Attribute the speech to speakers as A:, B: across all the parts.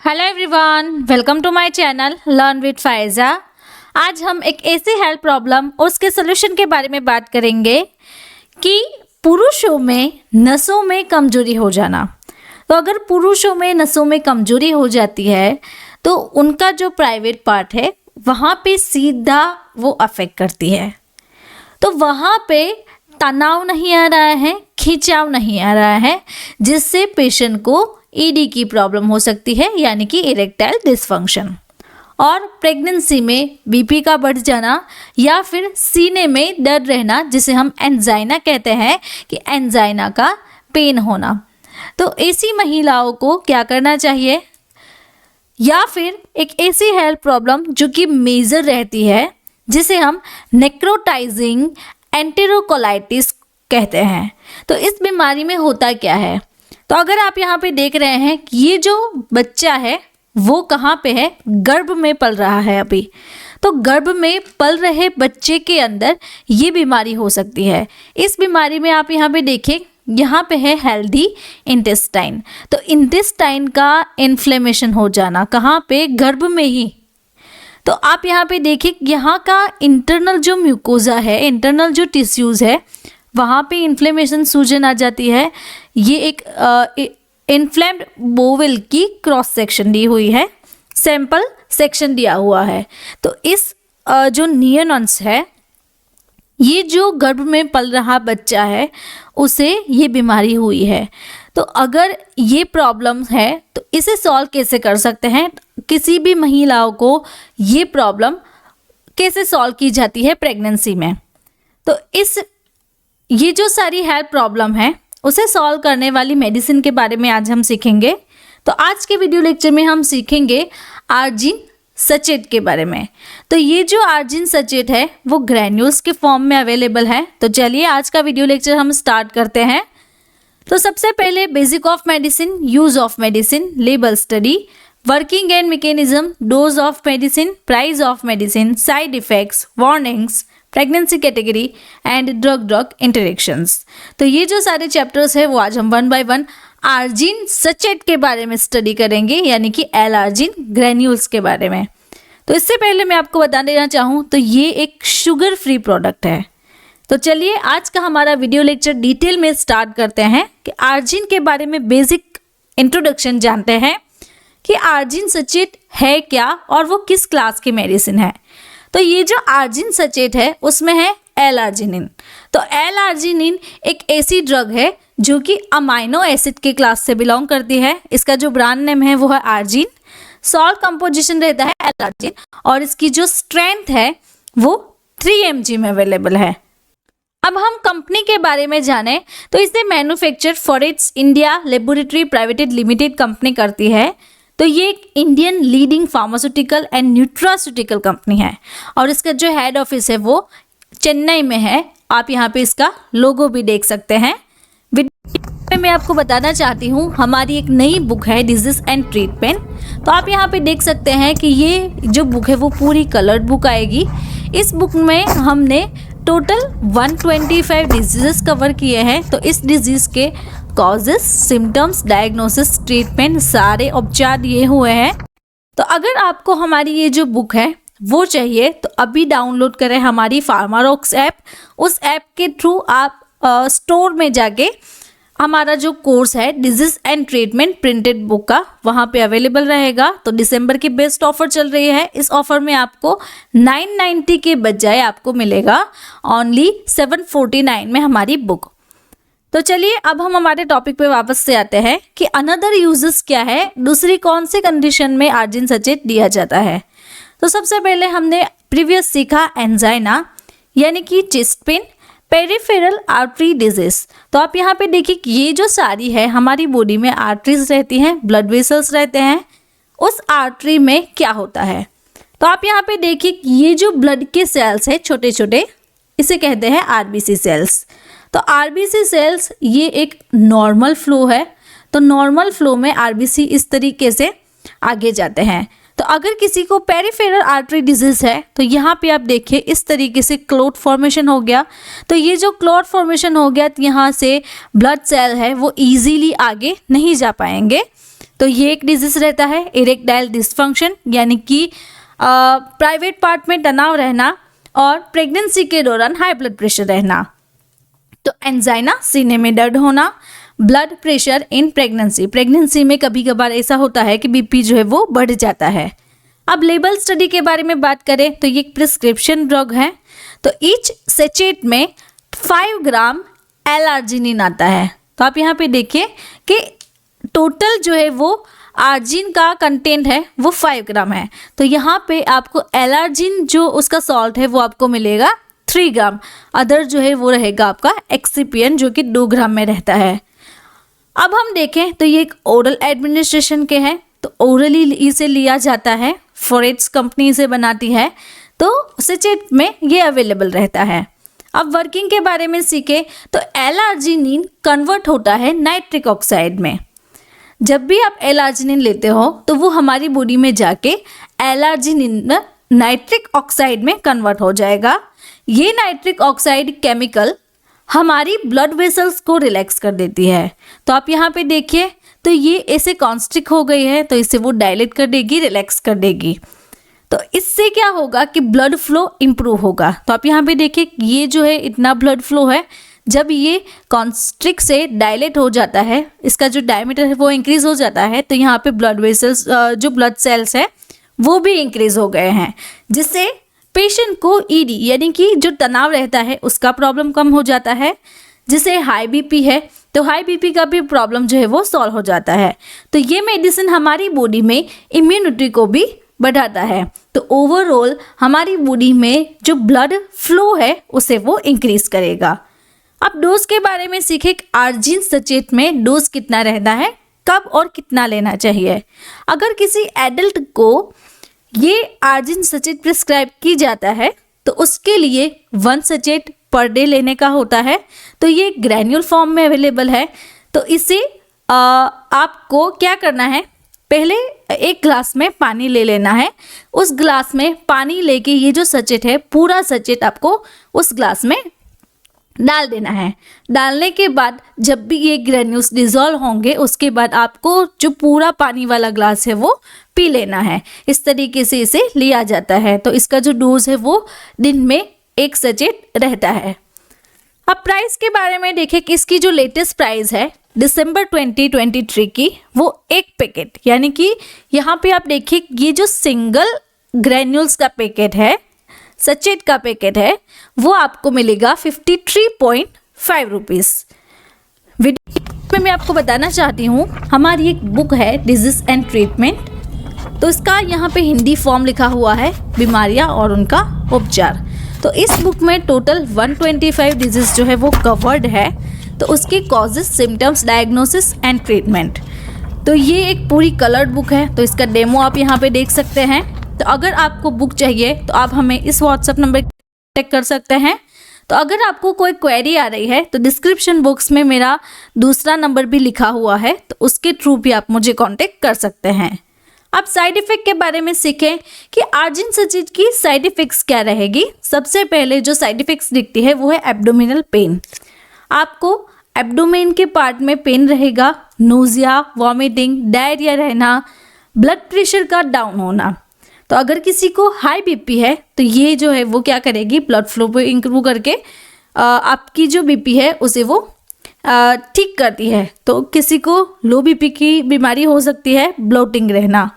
A: Hello everyone, welcome to my channel learn with Faiza. आज हम एक ऐसी हेल्थ प्रॉब्लम और उसके सोल्यूशन के बारे में बात करेंगे कि पुरुषों में नसों में कमजोरी हो जाना। तो अगर पुरुषों में नसों में कमजोरी हो जाती है तो उनका जो प्राइवेट पार्ट है वहाँ पे सीधा वो अफेक्ट करती है। तो वहाँ पे तनाव नहीं आ रहा है, खिंचाव नहीं आ रहा है, जिससे पेशेंट को ईडी की प्रॉब्लम हो सकती है, यानी कि इरेक्टाइल डिसफंक्शन। और प्रेगनेंसी में बीपी का बढ़ जाना या फिर सीने में दर्द रहना, जिसे हम एंजाइना कहते हैं कि एंजाइना का पेन होना। तो ऐसी महिलाओं को क्या करना चाहिए? या फिर एक ऐसी हेल्थ प्रॉब्लम जो कि मेजर रहती है, जिसे हम नेक्रोटाइजिंग एंटेरोकोलाइटिस कहते हैं। तो इस बीमारी में होता क्या है? तो अगर आप यहाँ पे देख रहे हैं कि ये जो बच्चा है वो कहाँ पे है, गर्भ में पल रहा है अभी। तो गर्भ में पल रहे बच्चे के अंदर ये बीमारी हो सकती है। इस बीमारी में आप यहाँ पे देखें, यहाँ पे है हेल्दी इंटेस्टाइन। तो इंटेस्टाइन का इन्फ्लेमेशन हो जाना कहाँ पे, गर्भ में ही। तो आप यहाँ पे देखिए, यहाँ का इंटरनल जो म्यूकोजा है, इंटरनल जो टिश्यूज़ है, वहाँ पे इन्फ्लेमेशन, सूजन आ जाती है। ये एक इन्फ्लेम्ड बोवेल की क्रॉस सेक्शन दी हुई है, सैंपल सेक्शन दिया हुआ है। तो इस जो नियोनॉन्स है, ये जो गर्भ में पल रहा बच्चा है, उसे ये बीमारी हुई है। तो अगर ये प्रॉब्लम है तो इसे सॉल्व कैसे कर सकते हैं? किसी भी महिलाओं को ये प्रॉब्लम कैसे सॉल्व की जाती है प्रेगनेंसी में? तो ये जो सारी हेल्थ प्रॉब्लम है उसे सॉल्व करने वाली मेडिसिन के बारे में आज हम सीखेंगे। तो आज के वीडियो लेक्चर में हम सीखेंगे आर्जिन सचेट के बारे में। तो ये जो आर्जिन सचेट है वो ग्रैन्यूल्स के फॉर्म में अवेलेबल है। तो चलिए आज का वीडियो लेक्चर हम स्टार्ट करते हैं। तो सबसे पहले basic of medicine, use of medicine, label study, working and mechanism, dose of medicine, price of medicine, side effects, warnings, pregnancy category and drug interactions. तो ये जो सारे चैप्टर्स है वो आज हम वन बाय वन आर्जिन सचेट के बारे में स्टडी करेंगे, यानी कि एल आर्जिन ग्रैन्यूल्स के बारे में। तो इससे पहले मैं आपको बता देना चाहूँ तो ये एक शुगर फ्री प्रोडक्ट है। तो चलिए आज का हमारा वीडियो लेक्चर डिटेल में स्टार्ट करते हैं कि आर्जिन के बारे में बेसिक इंट्रोडक्शन जानते हैं कि आर्जिन सचेट है क्या और वो किस क्लास की मेडिसिन है। तो ये जो आर्जिन सचेट है उसमें है एल आर्जिनिन। तो एल आर्जिनिन एक ऐसी ड्रग है जो कि अमाइनो एसिड के क्लास से बिलोंग करती है। इसका जो ब्रांड नेम है वो है आर्जिन। सॉल्ट कंपोजिशन रहता है एल आर्जिन और इसकी जो स्ट्रेंथ है वो 3 mg में अवेलेबल है। अब हम कंपनी के बारे में जाने तो इसे manufacture Fourrts India laboratory private limited company करती है। तो ये एक Indian leading pharmaceutical and nutraceutical company है और इसका जो हेड ऑफिस है वो चेन्नई में है। आप यहाँ पे इसका लोगो भी देख सकते हैं। वीडियो में मैं आपको बताना चाहती हूँ, हमारी एक नई बुक है डिजीज एंड ट्रीटमेंट। तो आप यहाँ पे देख सकते हैं कि ये जो बुक है वो पूरी कलर्ड बुक आएगी। इस बुक में हमने टोटल 125 डिजीजेस कवर किए हैं। तो इस डिजीज के कॉजेस, सिम्टम्स, डायग्नोसिस, ट्रीटमेंट सारे उपचार दिए हुए हैं। तो अगर आपको हमारी ये जो बुक है वो चाहिए तो अभी डाउनलोड करें हमारी फार्मारॉक्स ऐप। उस ऐप के थ्रू आप स्टोर में जाके हमारा जो कोर्स है disease and treatment printed book का, वहाँ पे अवेलेबल रहेगा। तो दिसंबर की बेस्ट ऑफर चल रही है। इस ऑफर में आपको 990 के बजाय आपको मिलेगा ओनली 749 में हमारी बुक। तो चलिए अब हम हमारे टॉपिक पे वापस से आते हैं कि अनदर यूजेस क्या है, दूसरी कौन सी कंडीशन में आर्जिन सचेट दिया जाता है। तो सबसे पहले हमने प्रीवियस सीखा एंजाइना, यानी कि chest pain, peripheral artery disease. तो आप यहाँ पे देखिए कि ये जो सारी है हमारी बॉडी में आर्टरीज रहती हैं, ब्लड वेसल्स रहते हैं। उस आर्टरी में क्या होता है, तो आप यहाँ पे देखिए कि ये जो ब्लड के सेल्स है छोटे छोटे, इसे कहते हैं आरबीसी सेल्स। तो आरबीसी सेल्स ये एक नॉर्मल फ्लो है। तो नॉर्मल फ्लो में आरबीसी इस तरीके से आगे जाते हैं। तो अगर किसी को पेरिफेरल आर्टरी डिजीज है तो यहाँ पे आप देखिए इस तरीके से क्लॉट फॉर्मेशन हो गया। तो ये जो क्लॉट फॉर्मेशन हो गया तो यहाँ से ब्लड सेल है वो इजीली आगे नहीं जा पाएंगे। तो ये एक डिजीज रहता है इरेक्टाइल डिसफंक्शन, यानी कि प्राइवेट पार्ट में तनाव रहना और प्रेगनेंसी के दौरान हाई ब्लड प्रेशर रहना। तो एंजाइना, सीने में दर्द होना, ब्लड प्रेशर इन प्रेगनेंसी में कभी कभार ऐसा होता है कि बीपी जो है वो बढ़ जाता है। अब लेबल स्टडी के बारे में बात करें तो ये एक प्रिस्क्रिप्शन ड्रग है। तो ईच सेचेट में 5 ग्राम एल-आर्जिनिन आता है। तो आप यहाँ पे देखिए कि टोटल जो है वो आर्जिन का कंटेंट है वो 5 ग्राम है। तो यहाँ पे आपको एल-आर्जिन जो उसका सॉल्ट है वो आपको मिलेगा 3 ग्राम। अदर जो है वो रहेगा आपका एक्सिपिएंट जो कि 2 ग्राम में रहता है। अब हम देखें तो ये एक ओरल एडमिनिस्ट्रेशन के हैं, तो ओरली इसे लिया जाता है, फॉरेट्स कंपनी इसे बनाती है, तो सेचेट में ये अवेलेबल रहता है। अब वर्किंग के बारे में सीखे तो एल-आर्जिनिन कन्वर्ट होता है नाइट्रिक ऑक्साइड में। जब भी आप एल-आर्जिनिन लेते हो तो वो हमारी बॉडी में जाके एल-आर्जिनिन नाइट्रिक ऑक्साइड में कन्वर्ट हो जाएगा। ये नाइट्रिक ऑक्साइड केमिकल हमारी ब्लड वेसल्स को रिलैक्स कर देती है। तो आप यहाँ पे देखिए तो ये ऐसे कॉन्स्ट्रिक्ट हो गई है, तो इसे वो डायलेट कर देगी, रिलैक्स कर देगी। तो इससे क्या होगा कि ब्लड फ्लो इम्प्रूव होगा। तो आप यहाँ पे देखिए ये जो है इतना ब्लड फ्लो है, जब ये कॉन्स्ट्रिक्ट से डायलेट हो जाता है, इसका जो डायमीटर है वो इंक्रीज हो जाता है, तो यहाँ पे ब्लड वेसल्स जो ब्लड सेल्स है वो भी इंक्रीज हो गए हैं, जिससे पेशेंट को ईडी यानी कि जो तनाव रहता है उसका प्रॉब्लम कम हो जाता है। जिसे हाई बीपी है तो हाई बीपी का भी प्रॉब्लम जो है वो सॉल्व हो जाता है। तो ये मेडिसिन हमारी बॉडी में इम्यूनिटी को भी बढ़ाता है। तो ओवरऑल हमारी बॉडी में जो ब्लड फ्लो है उसे वो इंक्रीज करेगा। अब डोज के बारे में सीखे। आर्जिन सचेत में डोज कितना रहता है, कब और कितना लेना चाहिए। अगर किसी एडल्ट को ये आर्जिन सचेत प्रिस्क्राइब की जाता है तो उसके लिए 1 सचेट पर डे लेने का होता है। तो ये ग्रैन्यूल फॉर्म में अवेलेबल है। तो इसे आपको क्या करना है, पहले एक ग्लास में पानी ले लेना है। उस ग्लास में पानी लेके ये जो सचेट है पूरा सचेट आपको उस ग्लास में डाल देना है। डालने के बाद जब भी ये ग्रेन्यूल्स डिज़ोल्व होंगे उसके बाद आपको जो पूरा पानी वाला ग्लास है वो पी लेना है। इस तरीके से इसे लिया जाता है। तो इसका जो डोज है वो दिन में 1 सचेट रहता है। अब प्राइस के बारे में देखें कि इसकी जो लेटेस्ट प्राइस है दिसंबर 2023 की, वो 1 पैकेट यानी कि यहाँ पे आप देखिए ये जो सिंगल ग्रेन्यूल्स का पैकेट है, सचेट का पैकेट है, वो आपको मिलेगा 53.5 रुपीज़। वीडियो में मैं आपको बताना चाहती हूँ हमारी एक बुक है डिजीज एंड ट्रीटमेंट, तो इसका यहाँ पे हिंदी फॉर्म लिखा हुआ है बीमारियाँ और उनका उपचार। तो इस बुक में टोटल 125 डिजीज जो है वो कवर्ड है। तो उसकी causes, symptoms, diagnosis and treatment. तो ये एक पूरी कलर्ड बुक है। तो इसका डेमो आप यहाँ पे देख सकते हैं। तो अगर आपको बुक चाहिए तो आप हमें इस व्हाट्सएप नंबर कॉन्टैक्ट कर सकते हैं। तो अगर आपको कोई क्वेरी आ रही है तो डिस्क्रिप्शन बॉक्स में मेरा दूसरा नंबर भी लिखा हुआ है, तो उसके थ्रू भी आप मुझे कांटेक्ट कर सकते हैं। अब साइड इफ़ेक्ट के बारे में सीखें कि आर्जिन सचेत की साइड इफ़ेक्ट्स क्या रहेगी। सबसे पहले जो साइड इफ़ेक्ट्स दिखती है वो है एब्डोमिनल पेन। आपको एब्डोमेन के पार्ट में पेन रहेगा, नोजिया, वॉमिटिंग, डायरिया रहना, ब्लड प्रेशर का डाउन होना। तो अगर किसी को हाई बीपी है तो ये जो है वो क्या करेगी, ब्लड फ्लो को इंप्रूव करके आपकी जो बीपी है उसे वो ठीक करती है। तो किसी को लो बीपी की बीमारी हो सकती है, ब्लोटिंग रहना।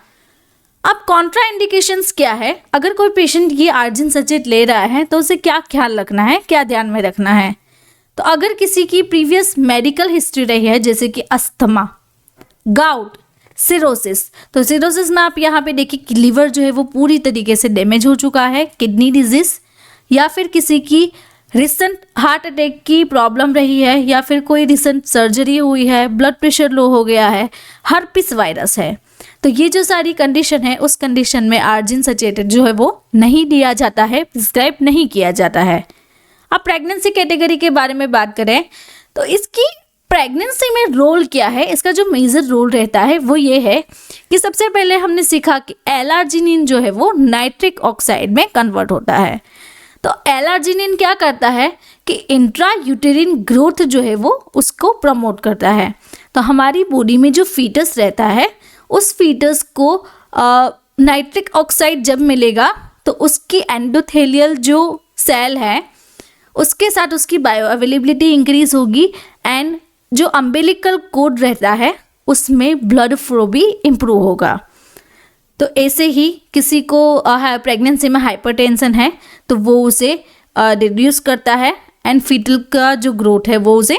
A: अब कॉन्ट्रा इंडिकेशंस क्या है, अगर कोई पेशेंट ये आर्जिन सचेत ले रहा है तो उसे क्या ख्याल रखना है, क्या ध्यान में रखना है। तो अगर किसी की प्रीवियस मेडिकल हिस्ट्री रही है जैसे कि अस्थमा, गाउट, सिरोसिस, तो सिरोसिस में आप यहाँ पे देखिए कि लीवर जो है वो पूरी तरीके से डैमेज हो चुका है, किडनी डिजीज, या फिर किसी की रिसेंट हार्ट अटैक की प्रॉब्लम रही है, या फिर कोई रिसेंट सर्जरी हुई है, ब्लड प्रेशर लो हो गया है, हर्पिस वायरस है। तो ये जो सारी कंडीशन है उस कंडीशन में आर्जिन सचेत जो है वो नहीं दिया जाता है, प्रिस्क्राइब नहीं किया जाता है। अब प्रेगनेंसी कैटेगरी के बारे में बात करें तो इसकी प्रेगनेंसी में रोल क्या है, इसका जो मेजर रोल रहता है वो ये है कि सबसे पहले हमने सीखा कि एल-आर्जिनिन जो है वो नाइट्रिक ऑक्साइड में कन्वर्ट होता है। तो एल-आर्जिनिन क्या करता है कि इंट्रा यूटेरिन ग्रोथ जो है वो उसको प्रमोट करता है। तो हमारी बॉडी में जो फीटस रहता है उस फीटस को नाइट्रिक ऑक्साइड जब मिलेगा तो उसकी एंडोथेलियल जो सेल है उसके साथ उसकी बायो अवेलेबिलिटी इंक्रीज होगी एंड जो अम्बिलिकल कोड रहता है उसमें ब्लड फ्लो भी इम्प्रूव होगा। तो ऐसे ही किसी को प्रेगनेंसी में हाइपरटेंशन है तो वो उसे रिड्यूस करता है एंड फीटल का जो ग्रोथ है वो उसे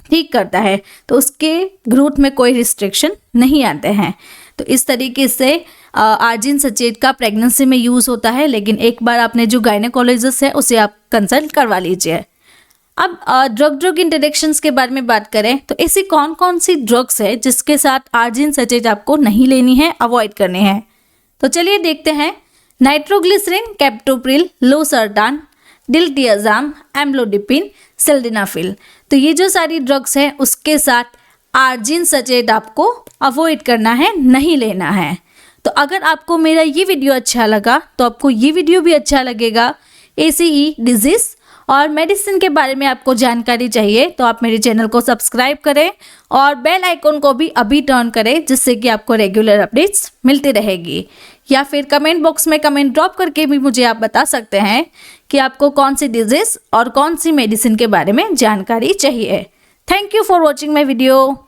A: ठीक करता है, तो उसके ग्रोथ में कोई रिस्ट्रिक्शन नहीं आते हैं। तो इस तरीके से आर्जिन सचेत का प्रेगनेंसी में यूज़ होता है, लेकिन एक बार आपने जो गायनेकोलॉजिस्ट है उसे आप कंसल्ट करवा लीजिए। अब ड्रग इंटरेक्शंस के बारे में बात करें तो ऐसी कौन कौन सी ड्रग्स है जिसके साथ आर्जिन सचेत आपको नहीं लेनी है, अवॉइड करने हैं। तो चलिए देखते हैं। Nitroglycerin, captopril, losartan, diltiazem, amlodipine, sildenafil. तो ये जो सारी ड्रग्स हैं उसके साथ आर्जिन सचेत आपको अवॉइड करना है, नहीं लेना है। तो अगर आपको मेरा ये वीडियो अच्छा लगा तो आपको ये वीडियो भी अच्छा लगेगा। ऐसी ही डिजीज़ और मेडिसिन के बारे में आपको जानकारी चाहिए तो आप मेरे चैनल को सब्सक्राइब करें और बेल आइकन को भी अभी टर्न करें, जिससे कि आपको रेगुलर अपडेट्स मिलती रहेगी। या फिर कमेंट बॉक्स में कमेंट ड्रॉप करके भी मुझे आप बता सकते हैं कि आपको कौन सी डिजीज़ और कौन सी मेडिसिन के बारे में जानकारी चाहिए। Thank you for watching my video.